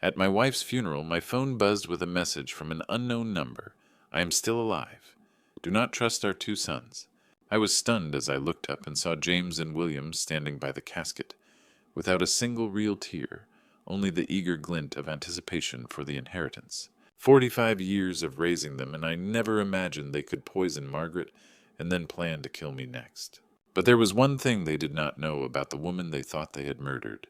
At my wife's funeral, my phone buzzed with a message from an unknown number. I am still alive. Do not trust our two sons. I was stunned as I looked up and saw James and William standing by the casket, without a single real tear, only the eager glint of anticipation for the inheritance. 45 years of raising them, and I never imagined they could poison Margaret and then plan to kill me next. But there was one thing they did not know about the woman they thought they had murdered.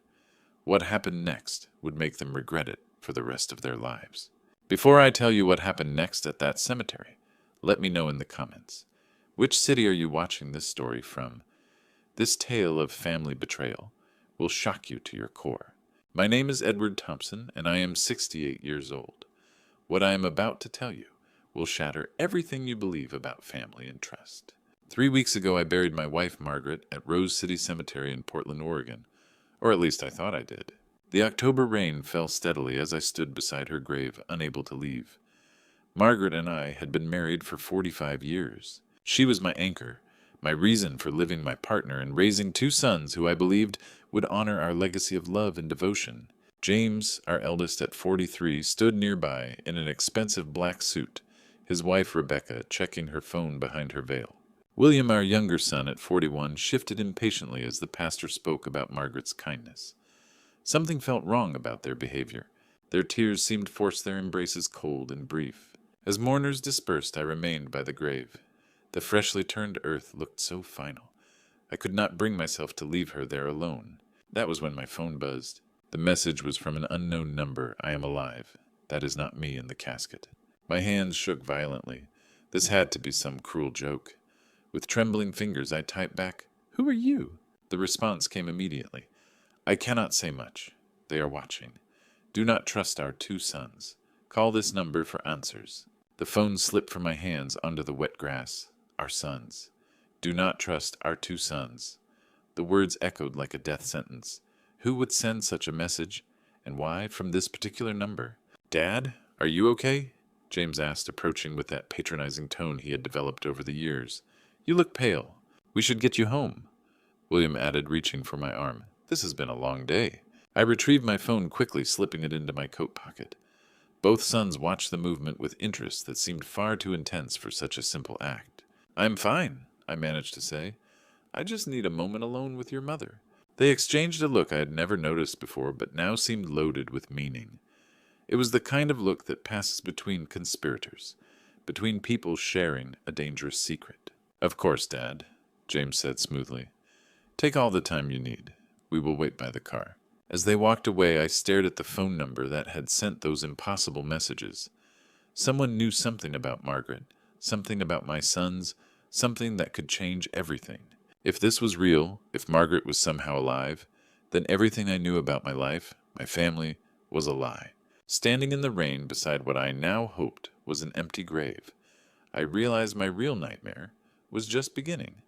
What happened next would make them regret it for the rest of their lives. Before I tell you what happened next at that cemetery, let me know in the comments. Which city are you watching this story from? This tale of family betrayal will shock you to your core. My name is Edward Thompson, and I am 68 years old. What I am about to tell you will shatter everything you believe about family and trust. 3 weeks ago, I buried my wife, Margaret, at Rose City Cemetery in Portland, Oregon. Or at least I thought I did. The October rain fell steadily as I stood beside her grave, unable to leave. Margaret and I had been married for 45 years. She was my anchor, my reason for living my partner and raising two sons who I believed would honor our legacy of love and devotion. James, our eldest at 43, stood nearby in an expensive black suit, his wife Rebecca checking her phone behind her veil. William, our younger son at 41, shifted impatiently as the pastor spoke about Margaret's kindness. Something felt wrong about their behavior. Their tears seemed to force their embraces cold and brief. As mourners dispersed, I remained by the grave. The freshly turned earth looked so final. I could not bring myself to leave her there alone. That was when my phone buzzed. The message was from an unknown number. I am alive. That is not me in the casket. My hands shook violently. This had to be some cruel joke. With trembling fingers, I typed back, "Who are you?" The response came immediately. "I cannot say much. They are watching. Do not trust our two sons. Call this number for answers." The phone slipped from my hands onto the wet grass. Our sons. Do not trust our two sons. The words echoed like a death sentence. Who would send such a message, and why from this particular number? "Dad, are you okay?" James asked, approaching with that patronizing tone he had developed over the years. "You look pale. We should get you home," William added, reaching for my arm. "This has been a long day." I retrieved my phone quickly, slipping it into my coat pocket. Both sons watched the movement with interest that seemed far too intense for such a simple act. "I'm fine," I managed to say. "I just need a moment alone with your mother." They exchanged a look I had never noticed before, but now seemed loaded with meaning. It was the kind of look that passes between conspirators, between people sharing a dangerous secret. "Of course, Dad," James said smoothly. "Take all the time you need. We will wait by the car." As they walked away, I stared at the phone number that had sent those impossible messages. Someone knew something about Margaret, something about my sons, something that could change everything. If this was real, if Margaret was somehow alive, then everything I knew about my life, my family, was a lie. Standing in the rain beside what I now hoped was an empty grave, I realized my real nightmare was just beginning.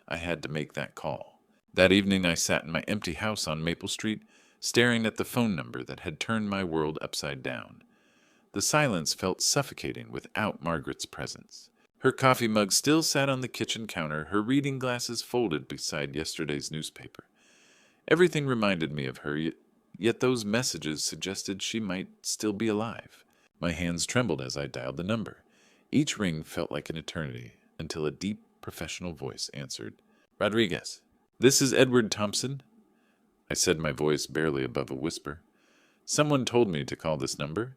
I had to make that call. That evening I sat in my empty house on Maple Street, staring at the phone number that had turned my world upside down. The silence felt suffocating without Margaret's presence. Her coffee mug still sat on the kitchen counter, her reading glasses folded beside yesterday's newspaper. Everything reminded me of her, yet those messages suggested she might still be alive. My hands trembled as I dialed the number. Each ring felt like an eternity, until a deep, professional voice answered. "Rodriguez, this is Edward Thompson," I said, my voice barely above a whisper. "Someone told me to call this number.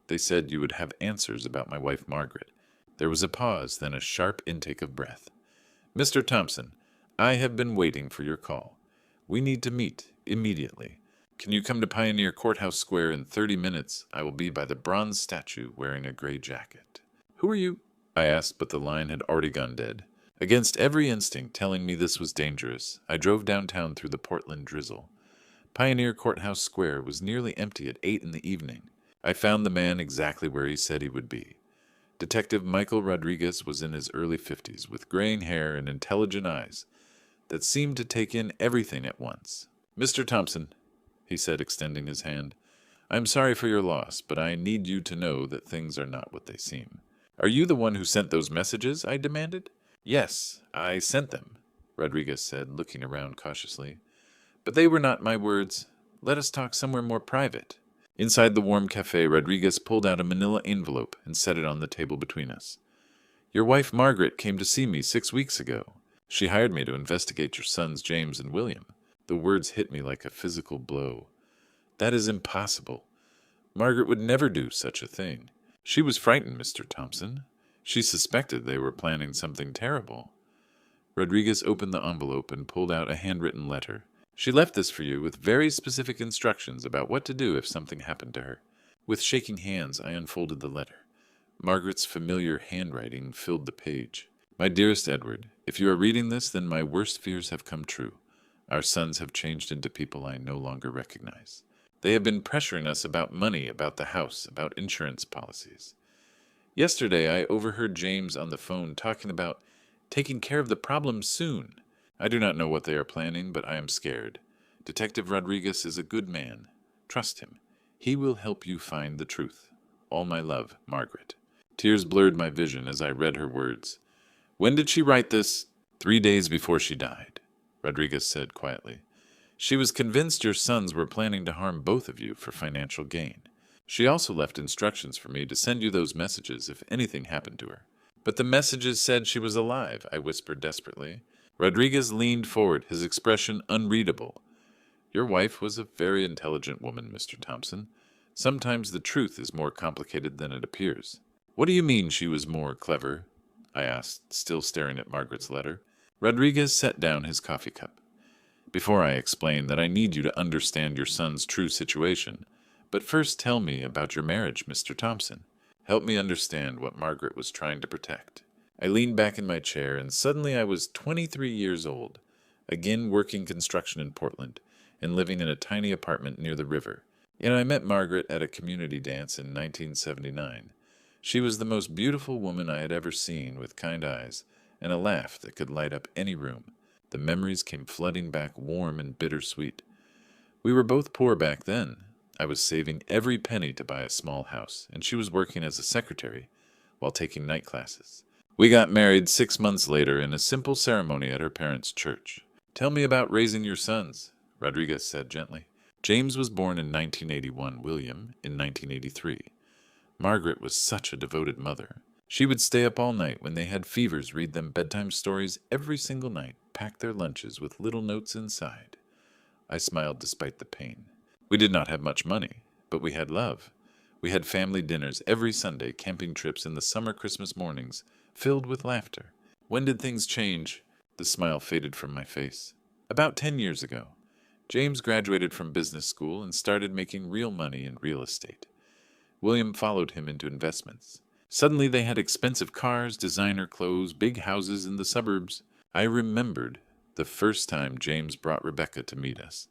They said you would have answers about my wife Margaret." There was a pause, then a sharp intake of breath. "Mr. Thompson, I have been waiting for your call. We need to meet immediately. Can you come to Pioneer Courthouse Square in 30 minutes? I will be by the bronze statue wearing a gray jacket." "Who are you?" I asked, but the line had already gone dead. Against every instinct telling me this was dangerous, I drove downtown through the Portland drizzle. Pioneer Courthouse Square was nearly empty at 8 in the evening. I found the man exactly where he said he would be. Detective Michael Rodriguez was in his early 50s, with graying hair and intelligent eyes that seemed to take in everything at once. "Mr. Thompson," he said, extending his hand, "I am sorry for your loss, but I need you to know that things are not what they seem." "Are you the one who sent those messages?" I demanded. "Yes, I sent them," Rodriguez said, looking around cautiously. "But they were not my words. Let us talk somewhere more private." Inside the warm cafe, Rodriguez pulled out a manila envelope and set it on the table between us. Your wife Margaret came to see me 6 weeks ago. She hired me to investigate your sons James and William. The words hit me like a physical blow. That is impossible. Margaret would never do such a thing. She was frightened, Mr. Thompson. She suspected they were planning something terrible. Rodriguez opened the envelope and pulled out a handwritten letter. She left this for you with very specific instructions about what to do if something happened to her. With shaking hands, I unfolded the letter. Margaret's familiar handwriting filled the page. My dearest Edward, if you are reading this, then my worst fears have come true. Our sons have changed into people I no longer recognize. They have been pressuring us about money, about the house, about insurance policies. Yesterday, I overheard James on the phone talking about taking care of the problem soon. I do not know what they are planning, but I am scared. Detective Rodriguez is a good man. Trust him. He will help you find the truth. All my love, Margaret. Tears blurred my vision as I read her words. When did she write this? 3 days before she died, Rodriguez said quietly. She was convinced your sons were planning to harm both of you for financial gain. She also left instructions for me to send you those messages if anything happened to her. But the messages said she was alive, I whispered desperately. Rodriguez leaned forward, his expression unreadable. Your wife was a very intelligent woman, Mr. Thompson. Sometimes the truth is more complicated than it appears. What do you mean she was more clever? I asked, still staring at Margaret's letter. Rodriguez set down his coffee cup. Before I explain that I need you to understand your son's true situation, but first tell me about your marriage, Mr. Thompson. Help me understand what Margaret was trying to protect. I leaned back in my chair, and suddenly I was 23 years old, again working construction in Portland, and living in a tiny apartment near the river. Yet I met Margaret at a community dance in 1979. She was the most beautiful woman I had ever seen, with kind eyes, and a laugh that could light up any room. The memories came flooding back warm and bittersweet. We were both poor back then. I was saving every penny to buy a small house, and she was working as a secretary while taking night classes. We got married 6 months later in a simple ceremony at her parents' church. Tell me about raising your sons, Rodriguez said gently. James was born in 1981, William in 1983. Margaret was such a devoted mother. She would stay up all night when they had fevers, read them bedtime stories every single night, pack their lunches with little notes inside. I smiled despite the pain. We did not have much money, but we had love. We had family dinners every Sunday, camping trips in the summer Christmas mornings, filled with laughter. When did things change? The smile faded from my face. About 10 years ago. James graduated from business school and started making real money in real estate. William followed him into investments. Suddenly they had expensive cars, designer clothes, big houses in the suburbs. I remembered the first time James brought Rebecca to meet us.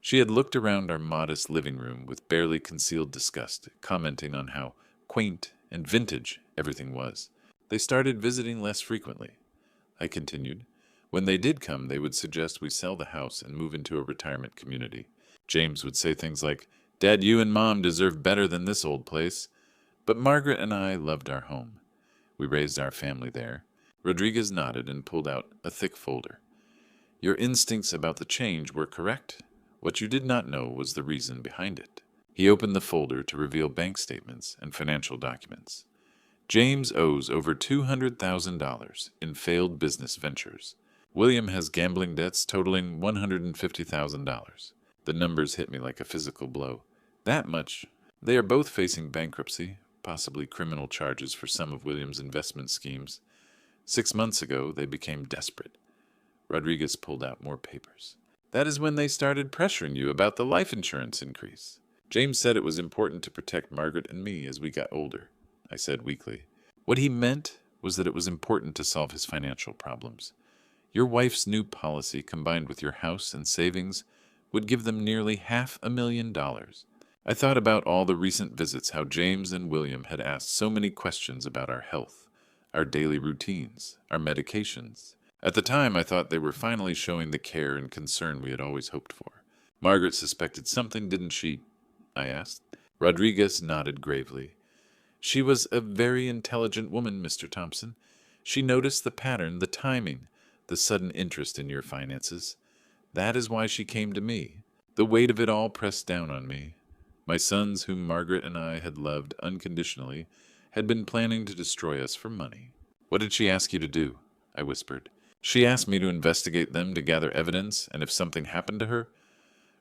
She had looked around our modest living room with barely concealed disgust, commenting on how quaint and vintage everything was. They started visiting less frequently. I continued. When they did come, they would suggest we sell the house and move into a retirement community. James would say things like, Dad, you and Mom deserve better than this old place. But Margaret and I loved our home. We raised our family there. Rodriguez nodded and pulled out a thick folder. Your instincts about the change were correct. What you did not know was the reason behind it. He opened the folder to reveal bank statements and financial documents. James owes over $200,000 in failed business ventures. William has gambling debts totaling $150,000. The numbers hit me like a physical blow. That much. They are both facing bankruptcy, possibly criminal charges for some of William's investment schemes. 6 months ago, they became desperate. Rodriguez pulled out more papers. That is when they started pressuring you about the life insurance increase. James said it was important to protect Margaret and me as we got older, I said weakly. What he meant was that it was important to solve his financial problems. Your wife's new policy, combined with your house and savings, would give them nearly $500,000. I thought about all the recent visits, how James and William had asked so many questions about our health, our daily routines, our medications. At the time, I thought they were finally showing the care and concern we had always hoped for. Margaret suspected something, didn't she? I asked. Rodriguez nodded gravely. She was a very intelligent woman, Mr. Thompson. She noticed the pattern, the timing, the sudden interest in your finances. That is why she came to me. The weight of it all pressed down on me. My sons, whom Margaret and I had loved unconditionally, had been planning to destroy us for money. What did she ask you to do? I whispered. She asked me to investigate them to gather evidence, and if something happened to her.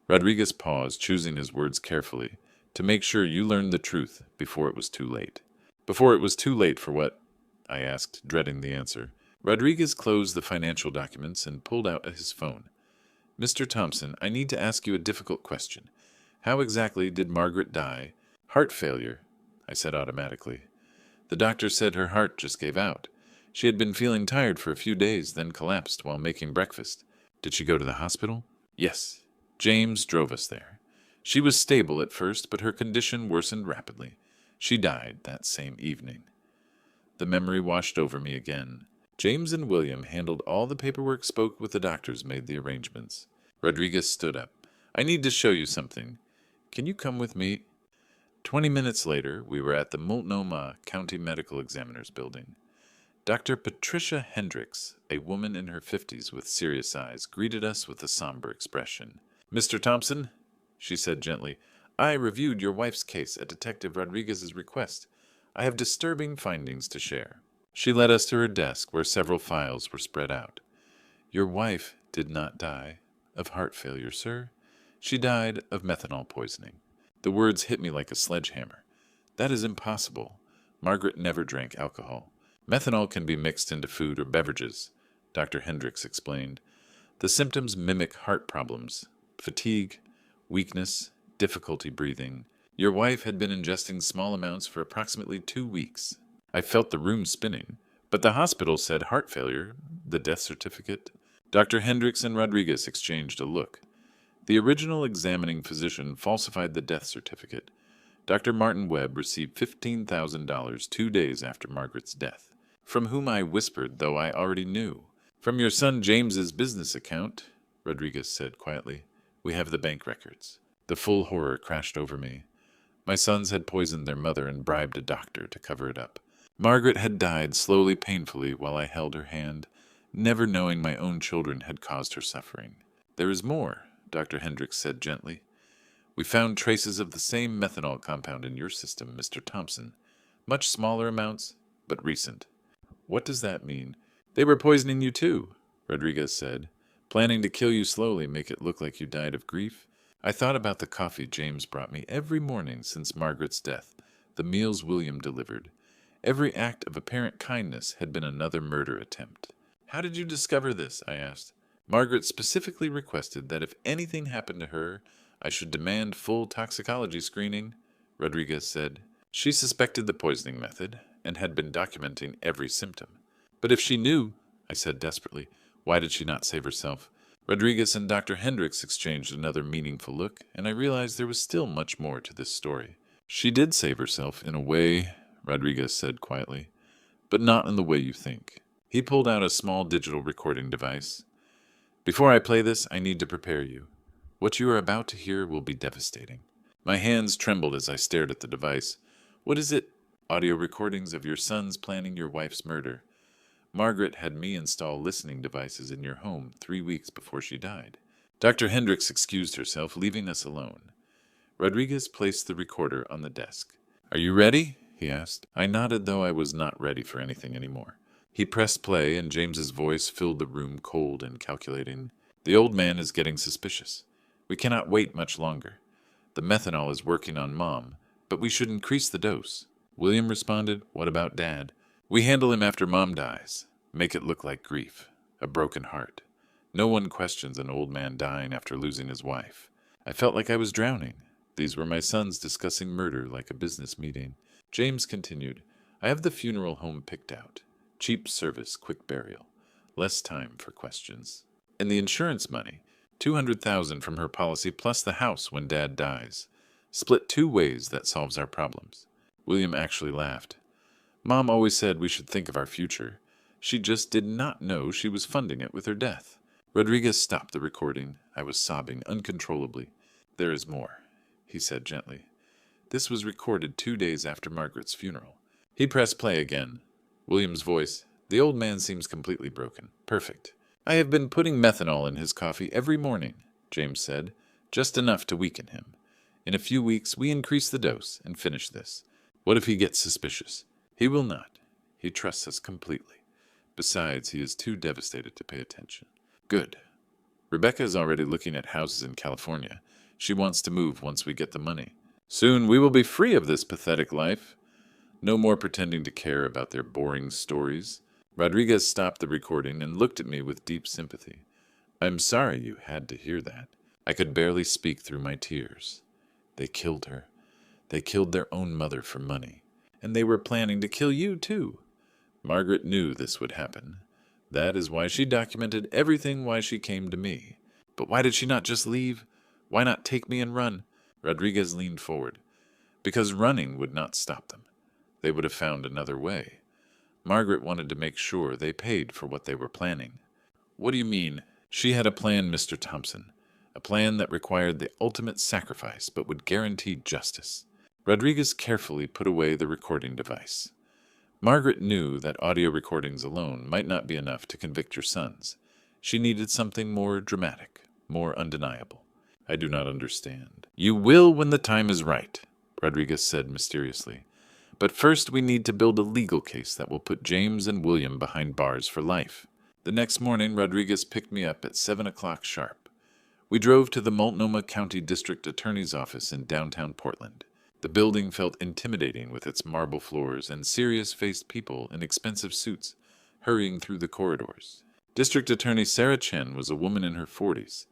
Rodriguez paused, choosing his words carefully, to make sure you learned the truth before it was too late. Before it was too late for what? I asked, dreading the answer. Rodriguez closed the financial documents and pulled out his phone. Mr. Thompson, I need to ask you a difficult question. How exactly did Margaret die? Heart failure, I said automatically. The doctor said her heart just gave out. She had been feeling tired for a few days, then collapsed while making breakfast. Did she go to the hospital? Yes. James drove us there. She was stable at first, but her condition worsened rapidly. She died that same evening. The memory washed over me again. James and William handled all the paperwork, spoke with the doctors, made the arrangements. Rodriguez stood up. I need to show you something. Can you come with me? 20 minutes later, we were at the Multnomah County Medical Examiner's building. Dr. Patricia Hendricks, a woman in her 50s with serious eyes, greeted us with a somber expression. Mr. Thompson, she said gently, I reviewed your wife's case at Detective Rodriguez's request. I have disturbing findings to share. She led us to her desk where several files were spread out. Your wife did not die of heart failure, sir. She died of methanol poisoning. The words hit me like a sledgehammer. That is impossible. Margaret never drank alcohol. Methanol can be mixed into food or beverages, Dr. Hendricks explained. The symptoms mimic heart problems, fatigue, weakness, difficulty breathing. Your wife had been ingesting small amounts for approximately 2 weeks. I felt the room spinning, but the hospital said heart failure, the death certificate. Dr. Hendricks and Rodriguez exchanged a look. The original examining physician falsified the death certificate. Dr. Martin Webb received $15,000 2 days after Margaret's death. From whom I whispered, though I already knew. From your son James's business account, Rodriguez said quietly. We have the bank records. The full horror crashed over me. My sons had poisoned their mother and bribed a doctor to cover it up. Margaret had died slowly, painfully, while I held her hand, never knowing my own children had caused her suffering. There is more, Dr. Hendricks said gently. We found traces of the same methanol compound in your system, Mr. Thompson. Much smaller amounts, but recent. What does that mean? They were poisoning you too, Rodriguez said. Planning to kill you slowly, make it look like you died of grief? I thought about the coffee James brought me every morning since Margaret's death, the meals William delivered. Every act of apparent kindness had been another murder attempt. How did you discover this? I asked. Margaret specifically requested that if anything happened to her, I should demand full toxicology screening, Rodriguez said. She suspected the poisoning method and had been documenting every symptom. But if she knew, I said desperately, why did she not save herself? Rodriguez and Dr. Hendricks exchanged another meaningful look, and I realized there was still much more to this story. She did save herself in a way, Rodriguez said quietly, but not in the way you think. He pulled out a small digital recording device. Before I play this, I need to prepare you. What you are about to hear will be devastating. My hands trembled as I stared at the device. What is it? Audio recordings of your sons planning your wife's murder. Margaret had me install listening devices in your home 3 weeks before she died. Dr. Hendricks excused herself, leaving us alone. Rodriguez placed the recorder on the desk. Are you ready? He asked. I nodded, though I was not ready for anything anymore. He pressed play, and James's voice filled the room, cold and calculating. The old man is getting suspicious. We cannot wait much longer. The methanol is working on Mom, but we should increase the dose. William responded, What about Dad? We handle him after Mom dies. Make it look like grief, a broken heart. No one questions an old man dying after losing his wife. I felt like I was drowning. These were my sons discussing murder like a business meeting. James continued, I have the funeral home picked out. Cheap service, quick burial. Less time for questions. And the insurance money, $200,000 from her policy plus the house when Dad dies. Split 2 ways, that solves our problems. William actually laughed. Mom always said we should think of our future. She just did not know she was funding it with her death. Rodriguez stopped the recording. I was sobbing uncontrollably. There is more, he said gently. This was recorded 2 days after Margaret's funeral. He pressed play again. William's voice, The old man seems completely broken. Perfect. I have been putting methanol in his coffee every morning, James said, just enough to weaken him. In a few weeks, we increase the dose and finish this. What if he gets suspicious? He will not. He trusts us completely. Besides, he is too devastated to pay attention. Good. Rebecca is already looking at houses in California. She wants to move once we get the money. Soon we will be free of this pathetic life. No more pretending to care about their boring stories. Rodriguez stopped the recording and looked at me with deep sympathy. I'm sorry you had to hear that. I could barely speak through my tears. They killed her. They killed their own mother for money. And they were planning to kill you, too. Margaret knew this would happen. That is why she documented everything why she came to me. But why did she not just leave? Why not take me and run? Rodriguez leaned forward. Because running would not stop them. They would have found another way. Margaret wanted to make sure they paid for what they were planning. What do you mean? She had a plan, Mr. Thompson. A plan that required the ultimate sacrifice but would guarantee justice. Rodriguez carefully put away the recording device. Margaret knew that audio recordings alone might not be enough to convict your sons. She needed something more dramatic, more undeniable. I do not understand. You will when the time is right, Rodriguez said mysteriously. But first we need to build a legal case that will put James and William behind bars for life. The next morning, Rodriguez picked me up at 7 o'clock sharp. We drove to the Multnomah County District Attorney's office in downtown Portland. The building felt intimidating with its marble floors and serious-faced people in expensive suits hurrying through the corridors. District Attorney Sarah Chen was a woman in her 40s,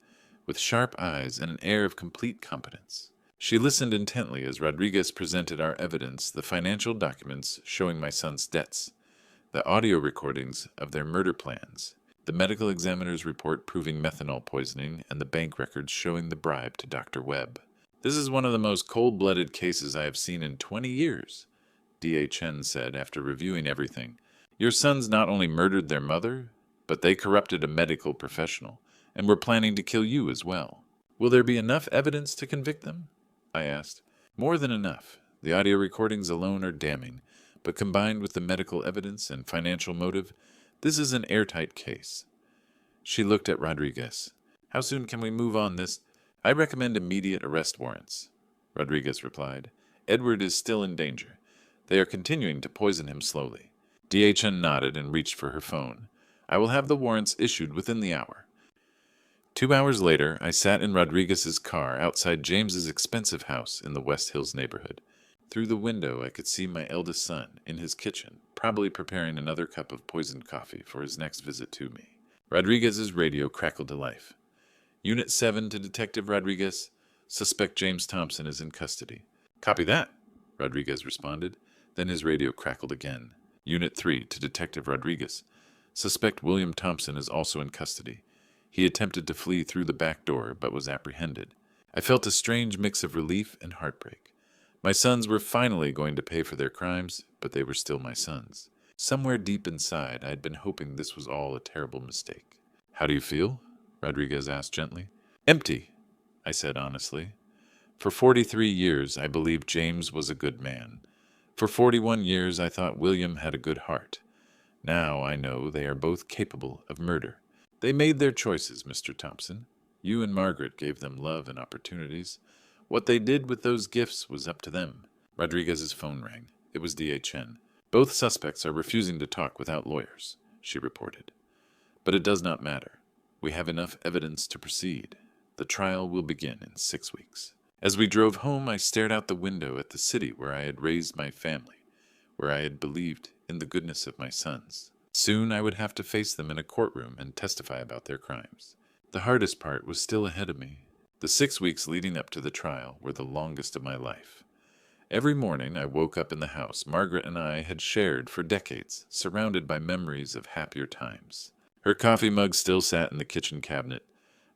with sharp eyes and an air of complete competence. She listened intently as Rodriguez presented our evidence, the financial documents showing my son's debts, the audio recordings of their murder plans, the medical examiner's report proving methanol poisoning, and the bank records showing the bribe to Dr. Webb. This is one of the most cold-blooded cases I have seen in 20 years, D.A. Chen said after reviewing everything. Your sons not only murdered their mother, but they corrupted a medical professional and were planning to kill you as well. Will there be enough evidence to convict them? I asked. More than enough. The audio recordings alone are damning, but combined with the medical evidence and financial motive, this is an airtight case. She looked at Rodriguez. How soon can we move on this? I recommend immediate arrest warrants, Rodriguez replied. Edward is still in danger. They are continuing to poison him slowly. D.H.N. nodded and reached for her phone. I will have the warrants issued within the hour. 2 hours later, I sat in Rodriguez's car outside James's expensive house in the West Hills neighborhood. Through the window, I could see my eldest son in his kitchen, probably preparing another cup of poisoned coffee for his next visit to me. Rodriguez's radio crackled to life. Unit 7 to Detective Rodriguez. Suspect James Thompson is in custody. Copy that, Rodriguez responded. Then his radio crackled again. Unit 3 to Detective Rodriguez. Suspect William Thompson is also in custody. He attempted to flee through the back door, but was apprehended. I felt a strange mix of relief and heartbreak. My sons were finally going to pay for their crimes, but they were still my sons. Somewhere deep inside, I had been hoping this was all a terrible mistake. How do you feel? Rodriguez asked gently. Empty, I said honestly. For 43 years, I believed James was a good man. For 41 years, I thought William had a good heart. Now I know they are both capable of murder. They made their choices, Mr. Thompson. You and Margaret gave them love and opportunities. What they did with those gifts was up to them. Rodriguez's phone rang. It was D.H.N. Both suspects are refusing to talk without lawyers, she reported. But it does not matter. We have enough evidence to proceed. The trial will begin in 6 weeks. As we drove home, I stared out the window at the city where I had raised my family, where I had believed in the goodness of my sons. Soon I would have to face them in a courtroom and testify about their crimes. The hardest part was still ahead of me. The 6 weeks leading up to the trial were the longest of my life. Every morning I woke up in the house Margaret and I had shared for decades, surrounded by memories of happier times. Her coffee mug still sat in the kitchen cabinet.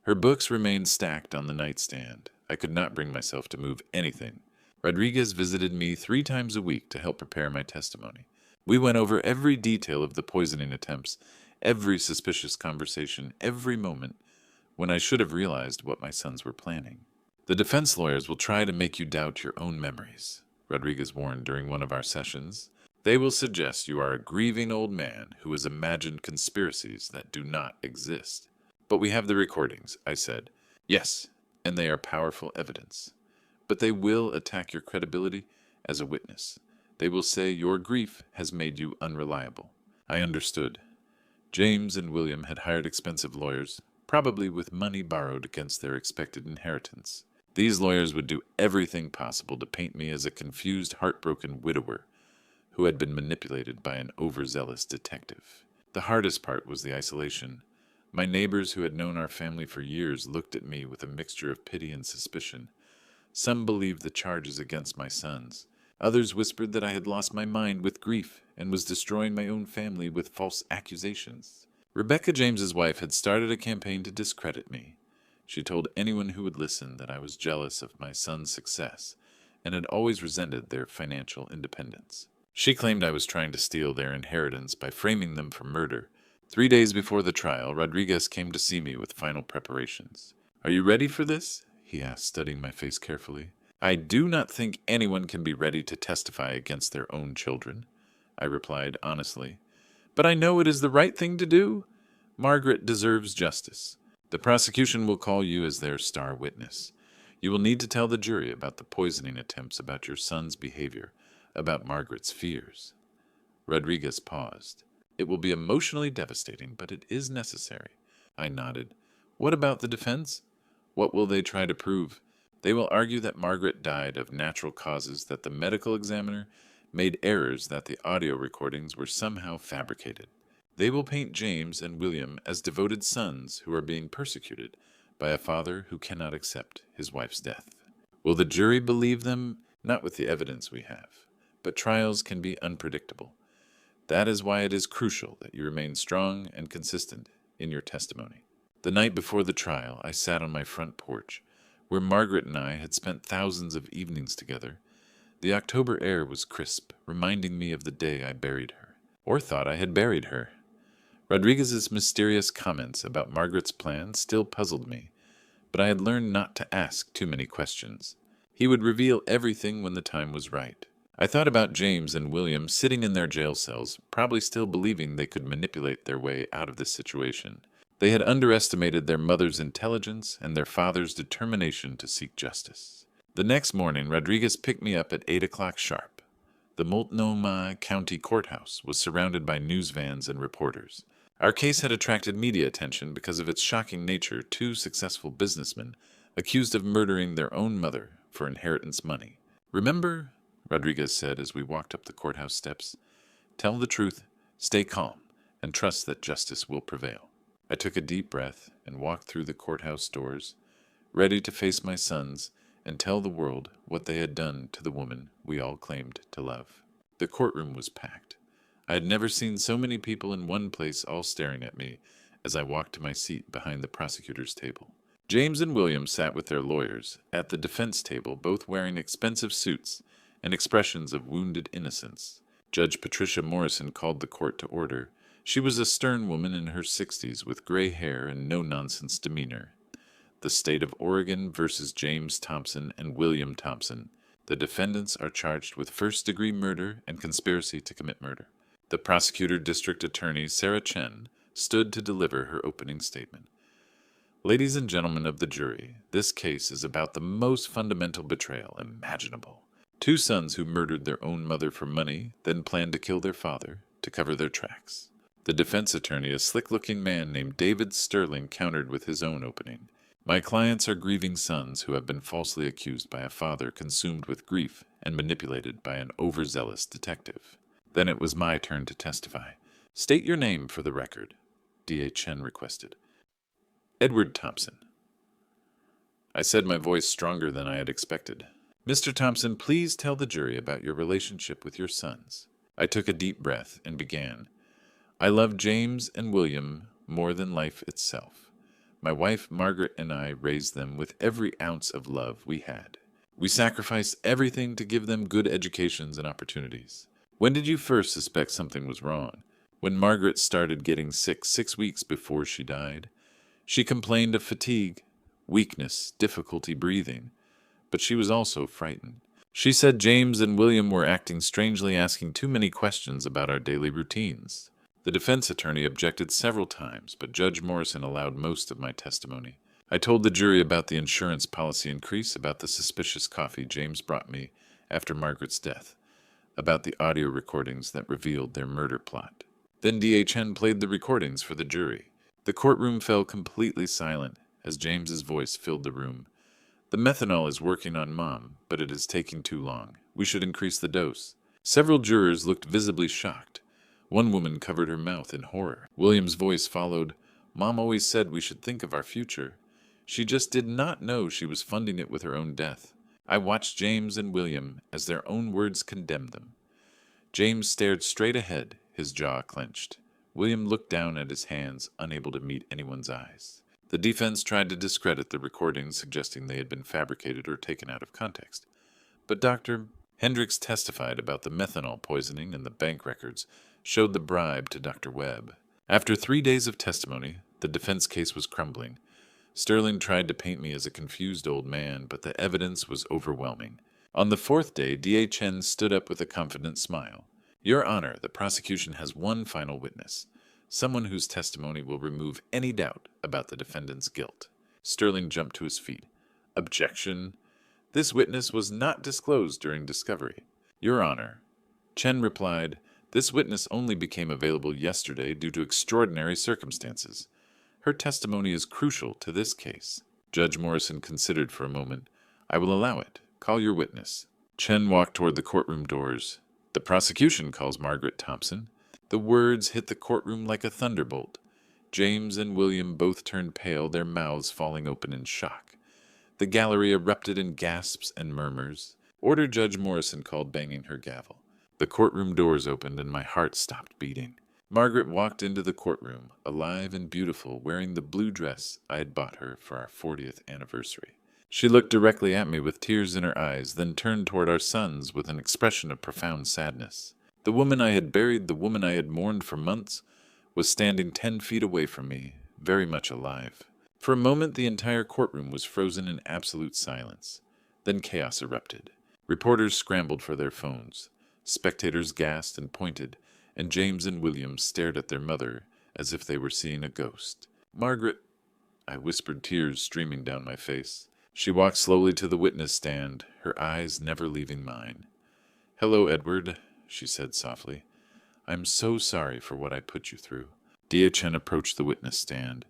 Her books remained stacked on the nightstand. I could not bring myself to move anything. Rodriguez visited me 3 times a week to help prepare my testimony. We went over every detail of the poisoning attempts, every suspicious conversation, every moment when I should have realized what my sons were planning. The defense lawyers will try to make you doubt your own memories, Rodriguez warned during one of our sessions. They will suggest you are a grieving old man who has imagined conspiracies that do not exist. But we have the recordings, I said. Yes, and they are powerful evidence. but they will attack your credibility as a witness. They will say your grief has made you unreliable. I understood. James and William had hired expensive lawyers, probably with money borrowed against their expected inheritance. These lawyers would do everything possible to paint me as a confused, heartbroken widower who had been manipulated by an overzealous detective. The hardest part was the isolation. My neighbors who had known our family for years looked at me with a mixture of pity and suspicion. Some believed the charges against my sons. Others whispered that I had lost my mind with grief and was destroying my own family with false accusations. Rebecca James's wife had started a campaign to discredit me. She told anyone who would listen that I was jealous of my son's success and had always resented their financial independence. She claimed I was trying to steal their inheritance by framing them for murder. 3 days before the trial, Rodriguez came to see me with final preparations. "Are you ready for this?" he asked, studying my face carefully. "I do not think anyone can be ready to testify against their own children," I replied honestly. "But I know it is the right thing to do. Margaret deserves justice. The prosecution will call you as their star witness. You will need to tell the jury about the poisoning attempts, about your son's behavior, about Margaret's fears." Rodriguez paused. "It will be emotionally devastating, but it is necessary." I nodded. "What about the defense? What will they try to prove?" "They will argue that Margaret died of natural causes, that the medical examiner made errors, that the audio recordings were somehow fabricated. They will paint James and William as devoted sons who are being persecuted by a father who cannot accept his wife's death. Will the jury believe them? Not with the evidence we have. But trials can be unpredictable. That is why it is crucial that you remain strong and consistent in your testimony." The night before the trial, I sat on my front porch, where Margaret and I had spent thousands of evenings together. The October air was crisp, reminding me of the day I buried her, or thought I had buried her. Rodriguez's mysterious comments about Margaret's plan still puzzled me, but I had learned not to ask too many questions. He would reveal everything when the time was right. I thought about James and William sitting in their jail cells, probably still believing they could manipulate their way out of this situation. They had underestimated their mother's intelligence and their father's determination to seek justice. The next morning, Rodriguez picked me up at 8 o'clock sharp. The Multnomah County Courthouse was surrounded by news vans and reporters. Our case had attracted media attention because of its shocking nature. 2 successful businessmen accused of murdering their own mother for inheritance money. "Remember," Rodriguez said as we walked up the courthouse steps, "tell the truth, stay calm, and trust that justice will prevail." I took a deep breath and walked through the courthouse doors, ready to face my sons and tell the world what they had done to the woman we all claimed to love. The courtroom was packed. I had never seen so many people in one place all staring at me as I walked to my seat behind the prosecutor's table. James and William sat with their lawyers at the defense table, both wearing expensive suits and expressions of wounded innocence. Judge Patricia Morrison called the court to order. She was a stern woman in her 60s with gray hair and no-nonsense demeanor. The state of Oregon versus James Thompson and William Thompson. The defendants are charged with first-degree murder and conspiracy to commit murder. The prosecutor, District Attorney Sarah Chen, stood to deliver her opening statement. "Ladies and gentlemen of the jury, this case is about the most fundamental betrayal imaginable. 2 sons who murdered their own mother for money, then planned to kill their father to cover their tracks." The defense attorney, a slick-looking man named David Sterling, countered with his own opening. "My clients are grieving sons who have been falsely accused by a father consumed with grief and manipulated by an overzealous detective." Then it was my turn to testify. "State your name for the record," D.A. Chen requested. "Edward Thompson." I said, my voice stronger than I had expected. "Mr. Thompson, please tell the jury about your relationship with your sons." I took a deep breath and began. "I love James and William more than life itself. My wife, Margaret, and I raised them with every ounce of love we had. We sacrificed everything to give them good educations and opportunities. When did you first suspect something was wrong?" "When Margaret started getting sick 6 weeks before she died. She complained of fatigue, weakness, difficulty breathing, but she was also frightened. She said James and William were acting strangely, asking too many questions about our daily routines." The defense attorney objected several times, but Judge Morrison allowed most of my testimony. I told the jury about the insurance policy increase, about the suspicious coffee James brought me after Margaret's death, about the audio recordings that revealed their murder plot. Then DHN played the recordings for the jury. The courtroom fell completely silent as James's voice filled the room. The methanol is working on Mom, but it is taking too long. We should increase the dose. Several jurors looked visibly shocked. One woman covered her mouth in horror. William's voice followed, Mom always said we should think of our future. She just did not know she was funding it with her own death. I watched James and William as their own words condemned them. James stared straight ahead, his jaw clenched. William looked down at his hands, unable to meet anyone's eyes. The defense tried to discredit the recordings, suggesting they had been fabricated or taken out of context. But Dr. Hendricks testified about the methanol poisoning, and the bank records showed the bribe to Dr. Webb. After 3 days of testimony, the defense case was crumbling. Sterling tried to paint me as a confused old man, but the evidence was overwhelming. On the 4th day, DHN stood up with a confident smile. Your Honor, the prosecution has one final witness, someone whose testimony will remove any doubt about the defendant's guilt. Sterling jumped to his feet. Objection. This witness was not disclosed during discovery. Your Honor. Chen replied, this witness only became available yesterday due to extraordinary circumstances. Her testimony is crucial to this case. Judge Morrison considered for a moment. I will allow it. Call your witness. Chen walked toward the courtroom doors. The prosecution calls Margaret Thompson. The words hit the courtroom like a thunderbolt. James and William both turned pale, their mouths falling open in shock. The gallery erupted in gasps and murmurs. Order, Judge Morrison called, banging her gavel. The courtroom doors opened and my heart stopped beating. Margaret walked into the courtroom, alive and beautiful, wearing the blue dress I had bought her for our 40th anniversary. She looked directly at me with tears in her eyes, then turned toward our sons with an expression of profound sadness. The woman I had buried, the woman I had mourned for months, was standing 10 feet away from me, very much alive. For a moment, the entire courtroom was frozen in absolute silence. Then chaos erupted. Reporters scrambled for their phones. Spectators gasped and pointed, and James and William stared at their mother as if they were seeing a ghost. Margaret, I whispered, tears streaming down my face. She walked slowly to the witness stand, her eyes never leaving mine. Hello, Edward, she said softly. I'm so sorry for what I put you through. DHN approached the witness stand.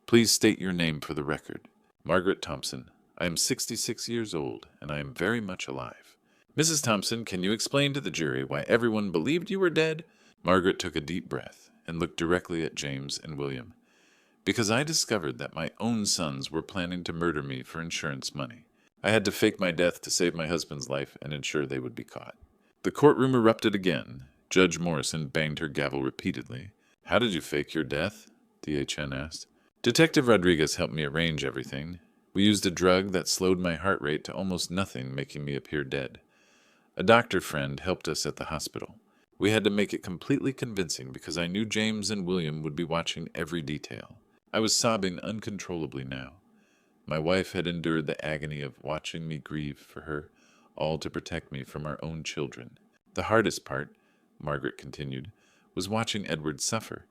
Please state your name for the record. Margaret Thompson. I am 66 years old, and I am very much alive. Mrs. Thompson, can you explain to the jury why everyone believed you were dead? Margaret took a deep breath and looked directly at James and William. Because I discovered that my own sons were planning to murder me for insurance money. I had to fake my death to save my husband's life and ensure they would be caught. The courtroom erupted again. Judge Morrison banged her gavel repeatedly. How did you fake your death? DHN asked. Detective Rodriguez helped me arrange everything. We used a drug that slowed my heart rate to almost nothing, making me appear dead. A doctor friend helped us at the hospital. We had to make it completely convincing because I knew James and William would be watching every detail. I was sobbing uncontrollably now. My wife had endured the agony of watching me grieve for her, all to protect me from our own children. The hardest part, Margaret continued, was watching Edward suffer.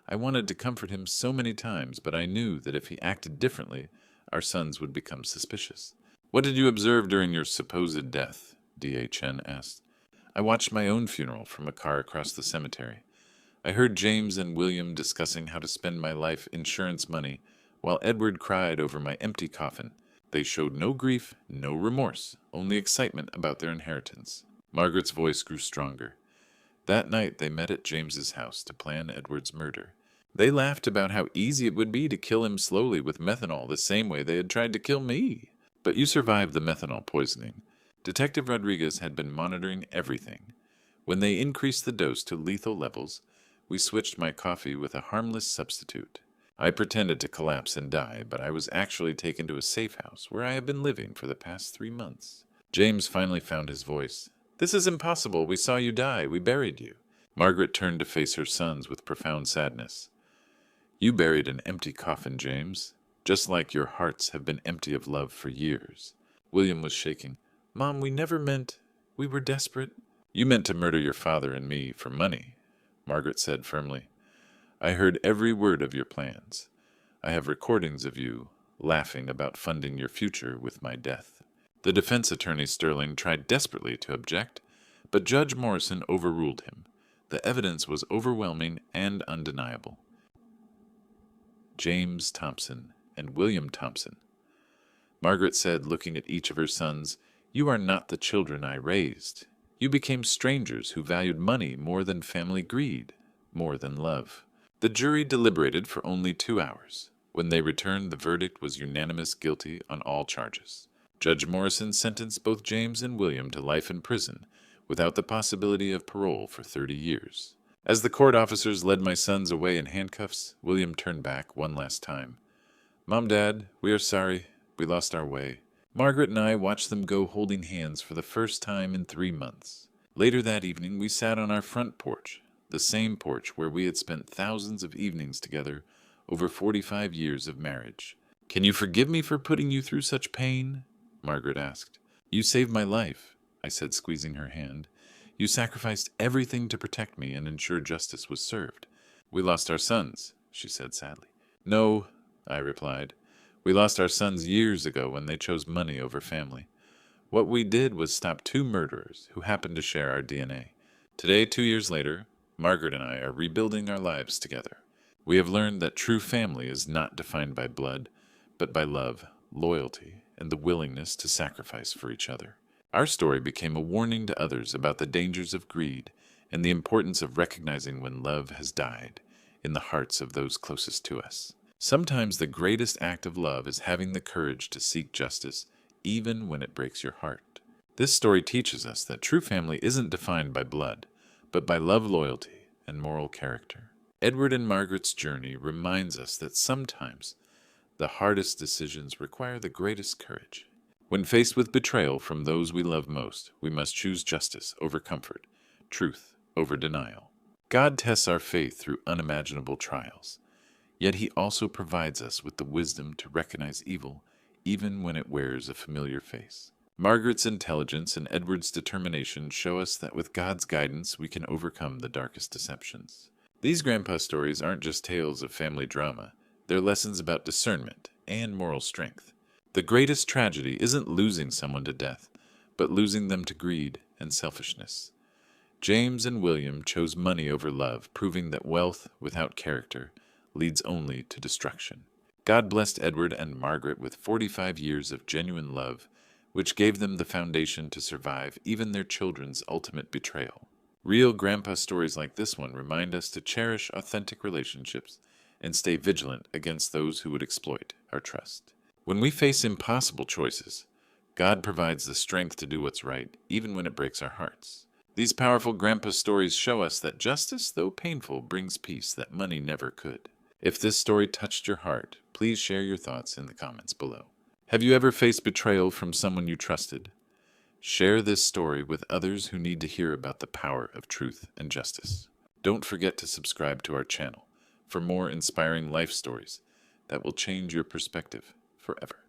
I wanted to comfort him so many times, but I knew that if he acted differently, our sons would become suspicious. What did you observe during your supposed death? DHN asked. I watched my own funeral from a car across the cemetery. I heard James and William discussing how to spend my life insurance money, while Edward cried over my empty coffin. They showed no grief, no remorse, only excitement about their inheritance. Margaret's voice grew stronger. That night they met at James's house to plan Edward's murder. They laughed about how easy it would be to kill him slowly with methanol the same way they had tried to kill me. But you survived the methanol poisoning. Detective Rodriguez had been monitoring everything. When they increased the dose to lethal levels, we switched my coffee with a harmless substitute. I pretended to collapse and die, but I was actually taken to a safe house where I have been living for the past 3 months. James finally found his voice. This is impossible. We saw you die. We buried you. Margaret turned to face her sons with profound sadness. You buried an empty coffin, James, just like your hearts have been empty of love for years. William was shaking. Mom, we never meant. We were desperate. You meant to murder your father and me for money, Margaret said firmly. I heard every word of your plans. I have recordings of you laughing about funding your future with my death. The defense attorney Sterling tried desperately to object, but Judge Morrison overruled him. The evidence was overwhelming and undeniable. James Thompson and William Thompson. Margaret said, looking at each of her sons, "You are not the children I raised. You became strangers who valued money more than family greed, more than love." The jury deliberated for only 2 hours. When they returned, the verdict was unanimous guilty on all charges. Judge Morrison sentenced both James and William to life in prison, without the possibility of parole for 30 years. As the court officers led my sons away in handcuffs, William turned back one last time. "Mom, Dad, we are sorry. We lost our way." Margaret and I watched them go holding hands for the first time in 3 months. Later that evening, we sat on our front porch, the same porch where we had spent thousands of evenings together over 45 years of marriage. "Can you forgive me for putting you through such pain?" Margaret asked. "You saved my life," I said, squeezing her hand. "You sacrificed everything to protect me and ensure justice was served." "We lost our sons," she said sadly. "No," I replied. "We lost our sons years ago when they chose money over family. What we did was stop 2 murderers who happened to share our DNA. Today, 2 years later, Margaret and I are rebuilding our lives together. We have learned that true family is not defined by blood, but by love, loyalty, and the willingness to sacrifice for each other." Our story became a warning to others about the dangers of greed and the importance of recognizing when love has died in the hearts of those closest to us. Sometimes the greatest act of love is having the courage to seek justice, even when it breaks your heart. This story teaches us that true family isn't defined by blood, but by love, loyalty, and moral character. Edward and Margaret's journey reminds us that sometimes the hardest decisions require the greatest courage. When faced with betrayal from those we love most, we must choose justice over comfort, truth over denial. God tests our faith through unimaginable trials, yet He also provides us with the wisdom to recognize evil even when it wears a familiar face. Margaret's intelligence and Edward's determination show us that with God's guidance we can overcome the darkest deceptions. These grandpa stories aren't just tales of family drama, they're lessons about discernment and moral strength. The greatest tragedy isn't losing someone to death, but losing them to greed and selfishness. James and William chose money over love, proving that wealth without character leads only to destruction. God blessed Edward and Margaret with 45 years of genuine love, which gave them the foundation to survive even their children's ultimate betrayal. Real grandpa stories like this one remind us to cherish authentic relationships and stay vigilant against those who would exploit our trust. When we face impossible choices, God provides the strength to do what's right, even when it breaks our hearts. These powerful grandpa stories show us that justice, though painful, brings peace that money never could. If this story touched your heart, please share your thoughts in the comments below. Have you ever faced betrayal from someone you trusted? Share this story with others who need to hear about the power of truth and justice. Don't forget to subscribe to our channel for more inspiring life stories that will change your perspective forever.